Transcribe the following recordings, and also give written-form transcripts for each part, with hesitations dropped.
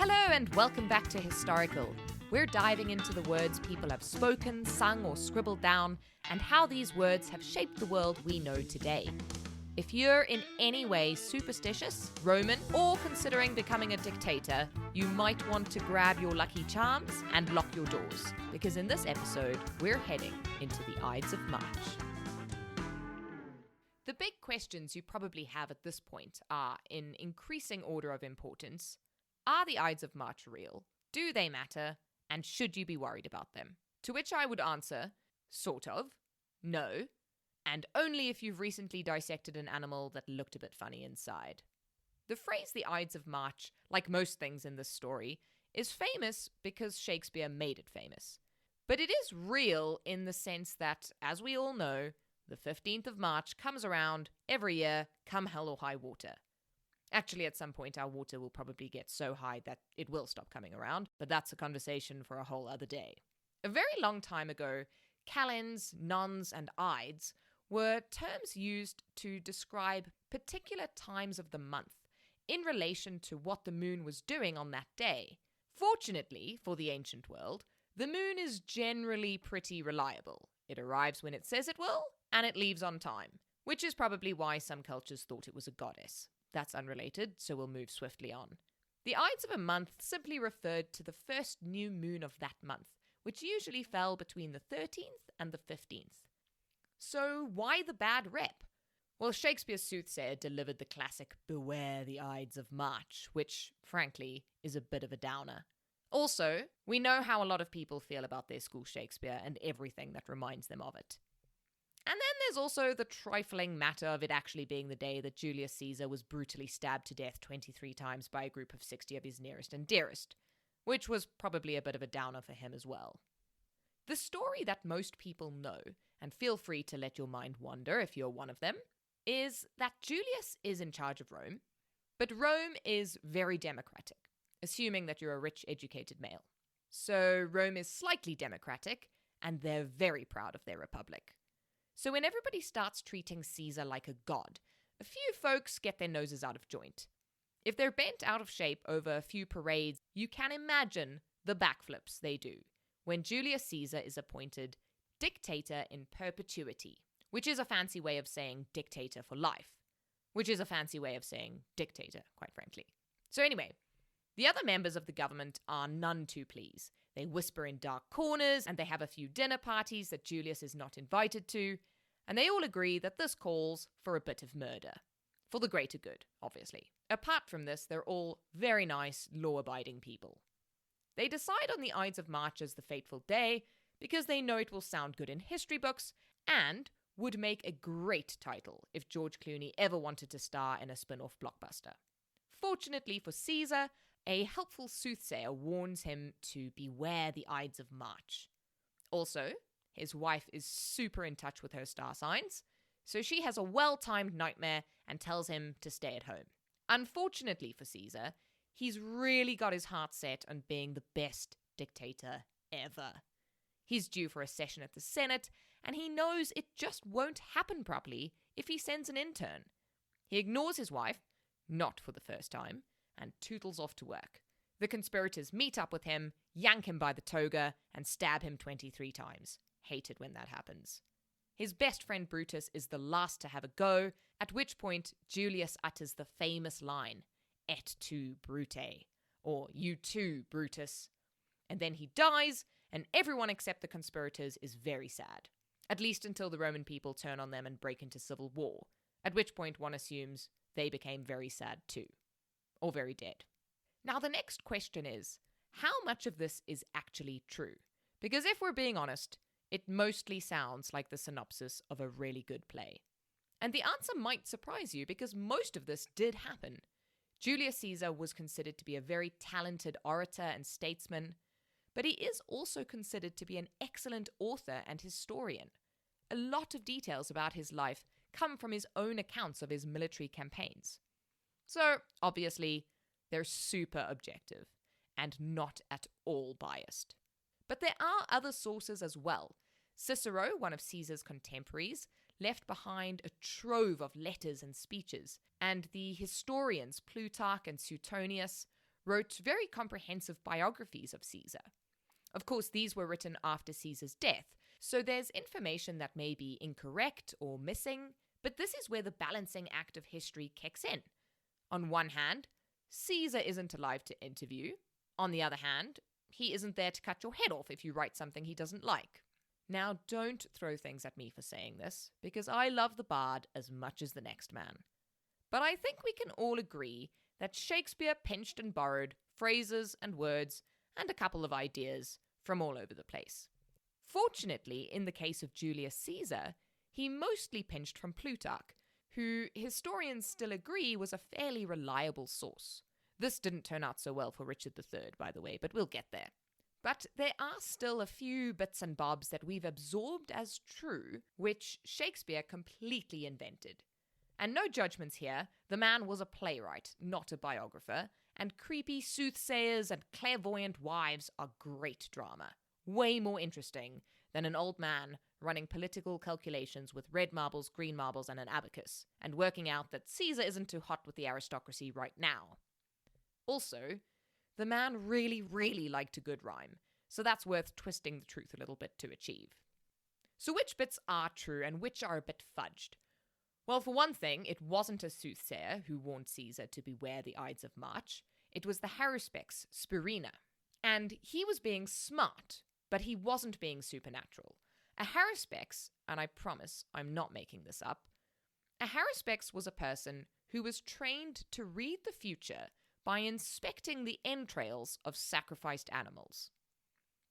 Hello and welcome back to Historical. We're diving into the words people have spoken, sung, or scribbled down, and how these words have shaped the world we know today. If you're in any way superstitious, Roman, or considering becoming a dictator, you might want to grab your lucky charms and lock your doors, because in this episode, we're heading into the Ides of March. The big questions you probably have at this point are, in increasing order of importance, are the Ides of March real? Do they matter? And should you be worried about them? To which I would answer, sort of, no, and only if you've recently dissected an animal that looked a bit funny inside. The phrase the Ides of March, like most things in this story, is famous because Shakespeare made it famous. But it is real in the sense that, as we all know, the 15th of March comes around every year, come hell or high water. Actually, at some point, our water will probably get so high that it will stop coming around, but that's a conversation for a whole other day. A very long time ago, calends, nones, and ides were terms used to describe particular times of the month in relation to what the moon was doing on that day. Fortunately, for the ancient world, the moon is generally pretty reliable. It arrives when it says it will, and it leaves on time, which is probably why some cultures thought it was a goddess. That's unrelated, so we'll move swiftly on. The Ides of a month simply referred to the first new moon of that month, which usually fell between the 13th and the 15th. So why the bad rep? Well, Shakespeare's soothsayer delivered the classic "Beware the Ides of March," which, frankly, is a bit of a downer. Also, we know how a lot of people feel about their school Shakespeare and everything that reminds them of it. And then there's also the trifling matter of it actually being the day that Julius Caesar was brutally stabbed to death 23 times by a group of 60 of his nearest and dearest, which was probably a bit of a downer for him as well. The story that most people know, and feel free to let your mind wander if you're one of them, is that Julius is in charge of Rome, but Rome is very democratic, assuming that you're a rich, educated male. So Rome is slightly democratic, and they're very proud of their republic. So when everybody starts treating Caesar like a god, a few folks get their noses out of joint. If they're bent out of shape over a few parades, you can imagine the backflips they do when Julius Caesar is appointed dictator in perpetuity, which is a fancy way of saying dictator for life, which is a fancy way of saying dictator, quite frankly. So anyway, the other members of the government are none too pleased. They whisper in dark corners, and they have a few dinner parties that Julius is not invited to, and they all agree that this calls for a bit of murder. For the greater good, obviously. Apart from this, they're all very nice, law-abiding people. They decide on the Ides of March as the fateful day because they know it will sound good in history books and would make a great title if George Clooney ever wanted to star in a spin-off blockbuster. Fortunately for Caesar, a helpful soothsayer warns him to beware the Ides of March. Also, his wife is super in touch with her star signs, so she has a well-timed nightmare and tells him to stay at home. Unfortunately for Caesar, he's really got his heart set on being the best dictator ever. He's due for a session at the Senate, and he knows it just won't happen properly if he sends an intern. He ignores his wife, not for the first time, and tootles off to work. The conspirators meet up with him, yank him by the toga, and stab him 23 times. Hate it when that happens. His best friend Brutus is the last to have a go, at which point Julius utters the famous line, "Et tu, Brute," or "You too, Brutus." And then he dies, and everyone except the conspirators is very sad. At least until the Roman people turn on them and break into civil war, at which point one assumes they became very sad too. Or very dead. Now the next question is, how much of this is actually true? Because if we're being honest, it mostly sounds like the synopsis of a really good play. And the answer might surprise you because most of this did happen. Julius Caesar was considered to be a very talented orator and statesman, but he is also considered to be an excellent author and historian. A lot of details about his life come from his own accounts of his military campaigns. So, obviously, they're super objective and not at all biased. But there are other sources as well. Cicero, one of Caesar's contemporaries, left behind a trove of letters and speeches, and the historians Plutarch and Suetonius wrote very comprehensive biographies of Caesar. Of course, these were written after Caesar's death, so there's information that may be incorrect or missing, but this is where the balancing act of history kicks in. On one hand, Caesar isn't alive to interview. On the other hand, he isn't there to cut your head off if you write something he doesn't like. Now, don't throw things at me for saying this, because I love the bard as much as the next man. But I think we can all agree that Shakespeare pinched and borrowed phrases and words and a couple of ideas from all over the place. Fortunately, in the case of Julius Caesar, he mostly pinched from Plutarch, who historians still agree was a fairly reliable source. This didn't turn out so well for Richard III, by the way, but we'll get there. But there are still a few bits and bobs that we've absorbed as true, which Shakespeare completely invented. And no judgments here, the man was a playwright, not a biographer, and creepy soothsayers and clairvoyant wives are great drama. Way more interesting than an old man running political calculations with red marbles, green marbles, and an abacus, and working out that Caesar isn't too hot with the aristocracy right now. Also, the man really, really liked a good rhyme, so that's worth twisting the truth a little bit to achieve. So which bits are true and which are a bit fudged? Well, for one thing, it wasn't a soothsayer who warned Caesar to beware the Ides of March. It was the haruspex, Spurina. And he was being smart, but he wasn't being supernatural. A haruspex, and I promise I'm not making this up, a haruspex was a person who was trained to read the future by inspecting the entrails of sacrificed animals.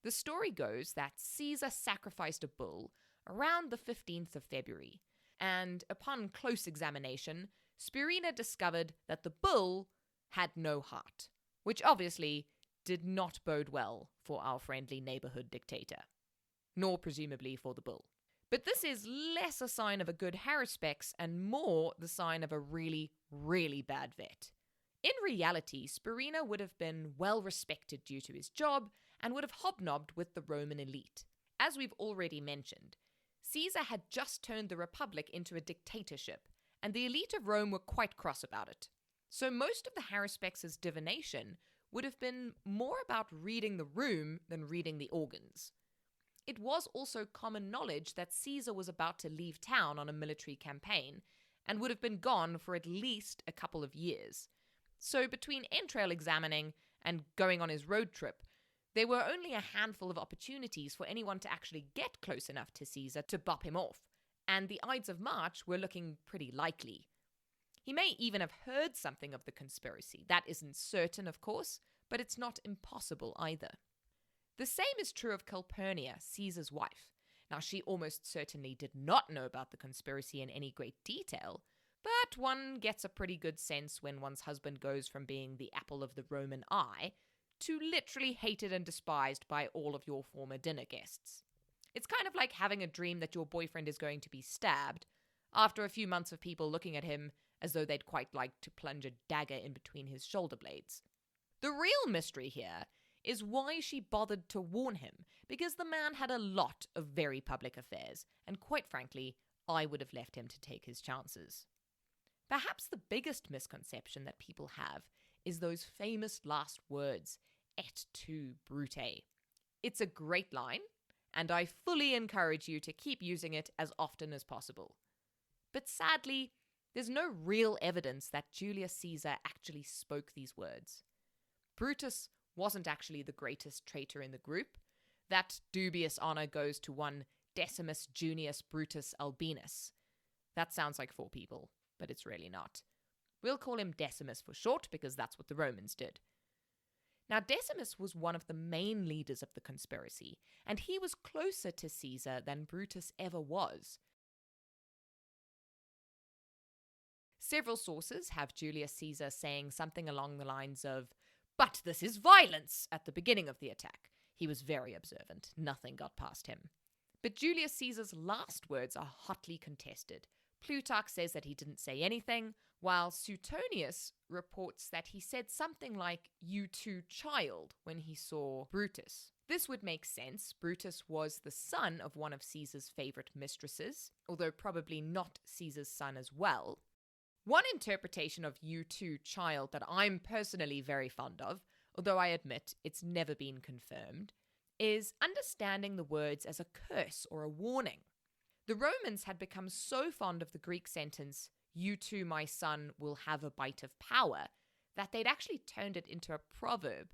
The story goes that Caesar sacrificed a bull around the 15th of February, and upon close examination, Spurina discovered that the bull had no heart, which obviously did not bode well for our friendly neighborhood dictator, nor presumably for the bull. But this is less a sign of a good haruspex and more the sign of a really, really bad vet. In reality, Spurina would have been well respected due to his job and would have hobnobbed with the Roman elite. As we've already mentioned, Caesar had just turned the Republic into a dictatorship, and the elite of Rome were quite cross about it. So most of the haruspex's divination would have been more about reading the room than reading the organs. It was also common knowledge that Caesar was about to leave town on a military campaign, and would have been gone for at least a couple of years. So between entrail examining and going on his road trip, there were only a handful of opportunities for anyone to actually get close enough to Caesar to bop him off, and the Ides of March were looking pretty likely. He may even have heard something of the conspiracy. That isn't certain, of course, but it's not impossible either. The same is true of Calpurnia, Caesar's wife. Now, she almost certainly did not know about the conspiracy in any great detail, but one gets a pretty good sense when one's husband goes from being the apple of the Roman eye to literally hated and despised by all of your former dinner guests. It's kind of like having a dream that your boyfriend is going to be stabbed after a few months of people looking at him as though they'd quite like to plunge a dagger in between his shoulder blades. The real mystery here is why she bothered to warn him, because the man had a lot of very public affairs, and quite frankly, I would have left him to take his chances. Perhaps the biggest misconception that people have is those famous last words, et tu, Brute. It's a great line, and I fully encourage you to keep using it as often as possible. But sadly, there's no real evidence that Julius Caesar actually spoke these words. Brutus wasn't actually the greatest traitor in the group. That dubious honor goes to one Decimus Junius Brutus Albinus. That sounds like 4 people, but it's really not. We'll call him Decimus for short because that's what the Romans did. Now, Decimus was one of the main leaders of the conspiracy, and he was closer to Caesar than Brutus ever was. Several sources have Julius Caesar saying something along the lines of, "But this is violence," at the beginning of the attack. He was very observant. Nothing got past him. But Julius Caesar's last words are hotly contested. Plutarch says that he didn't say anything, while Suetonius reports that he said something like, "You too, child," when he saw Brutus. This would make sense. Brutus was the son of one of Caesar's favorite mistresses, although probably not Caesar's son as well. One interpretation of "you too, child" that I'm personally very fond of although I admit it's never been confirmed, is understanding the words as a curse or a warning. The Romans had become so fond of the Greek sentence, "You too, my son, will have a bite of power," that they'd actually turned it into a proverb.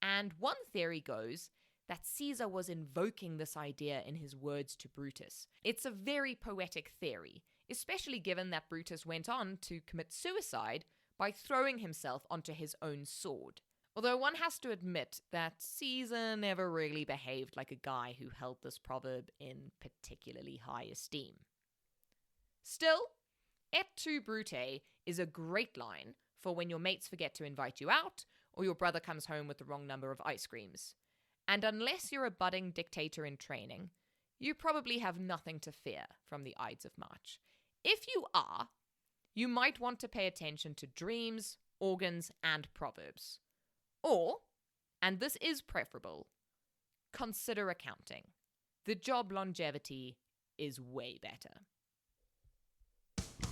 And one theory goes that Caesar was invoking this idea in his words to Brutus. It's a very poetic theory, especially given that Brutus went on to commit suicide by throwing himself onto his own sword. Although one has to admit that Caesar never really behaved like a guy who held this proverb in particularly high esteem. Still, Et tu, Brute is a great line for when your mates forget to invite you out or your brother comes home with the wrong number of ice creams. And unless you're a budding dictator in training, you probably have nothing to fear from the Ides of March. If you are, you might want to pay attention to dreams, organs, and proverbs. Or, and this is preferable, consider accounting. The job longevity is way better.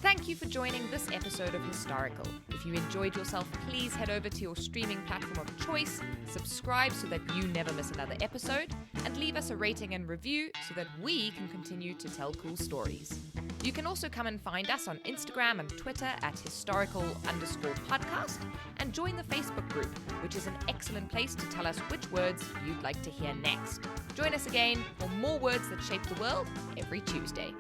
Thank you for joining this episode of Historical. If you enjoyed yourself, please head over to your streaming platform of choice, subscribe so that you never miss another episode, and leave us a rating and review so that we can continue to tell cool stories. You can also come and find us on Instagram and Twitter at historical_podcast and join the Facebook group, which is an excellent place to tell us which words you'd like to hear next. Join us again for more words that shape the world every Tuesday.